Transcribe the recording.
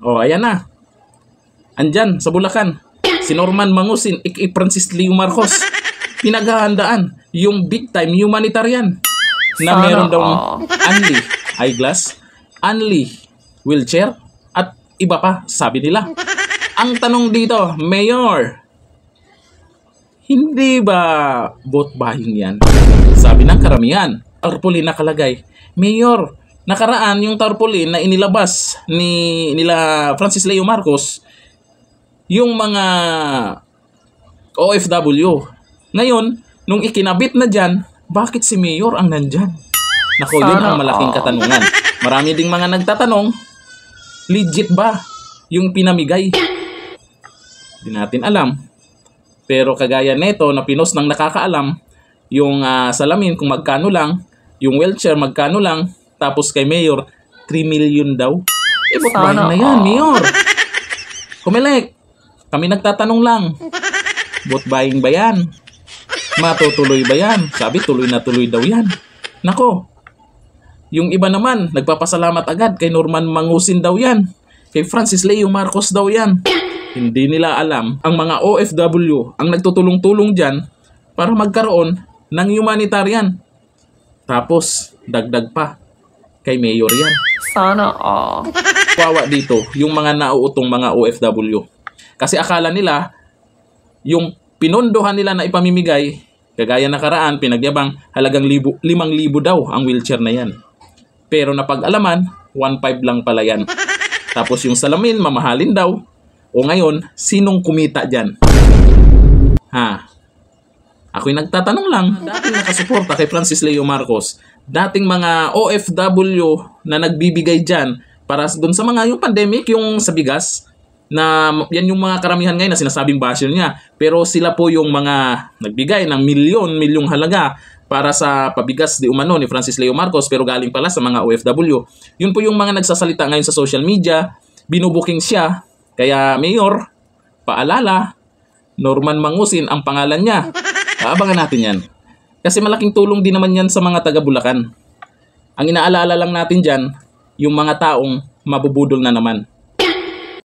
O, ayan na. Andyan, sa Bulacan. Si Norman Mangusin, Francis Leo Marcos. Pinaghahandaan yung big time humanitarian na meron daw only eyeglass, only wheelchair, at iba pa, sabi nila. Ang tanong dito, Mayor, hindi ba vote buying yan? Sabi ng karamihan, tarpaulin nakalagay. Mayor, nakaraan yung tarpaulin na inilabas nila Francis Leo Marcos, yung mga OFW. Ngayon, nung ikinabit na dyan, bakit si Mayor ang nandyan? Naku, yun ang malaking katanungan. Marami ding mga nagtatanong, legit ba yung pinamigay? Hindi natin alam. Pero kagaya neto na pinos ng nakakaalam, yung salamin kung magkano lang, yung wheelchair magkano lang, tapos kay Mayor, 3 million daw. Vote buying na yan, Mayor. Kumelek, kami nagtatanong lang. Vote buying ba yan? Matutuloy ba yan? Sabi, tuloy na tuloy daw yan. Nako, yung iba naman, nagpapasalamat agad kay Norman Mangusin daw yan. Kay Francis Leo Marcos daw yan. Hindi nila alam, ang mga OFW ang nagtutulong-tulong dyan para magkaroon ng humanitarian. Tapos, dagdag pa, kay Mayor yan. Sana all. Kawawa dito, yung mga nauutong mga OFW. Kasi akala nila, yung pinondohan nila na ipamimigay, kagaya nakaraan, pinagyabang halagang 5,000 daw ang wheelchair na yan. Pero napag-alaman, 1,500 lang pala yan. Tapos yung salamin, mamahalin daw. O ngayon, sinong kumita dyan? Ha? Ako'y nagtatanong lang, dating nakasuporta kay Francis Leo Marcos, dating mga OFW na nagbibigay dyan para dun sa mga yung pandemic, yung sa bigas, na yan yung mga karamihan ngayon na sinasabing basher niya. Pero sila po yung mga nagbigay ng milyong halaga para sa pabigas di umano ni Francis Leo Marcos, pero galing pala sa mga OFW. Yun po yung mga nagsasalita ngayon sa social media, binubuking siya. Kaya Mayor, paalala, Norman Mangusin ang pangalan niya. Aabangan natin yan. Kasi malaking tulong din naman yan sa mga taga Bulacan. Ang inaalala lang natin dyan, yung mga taong mabubudol na naman.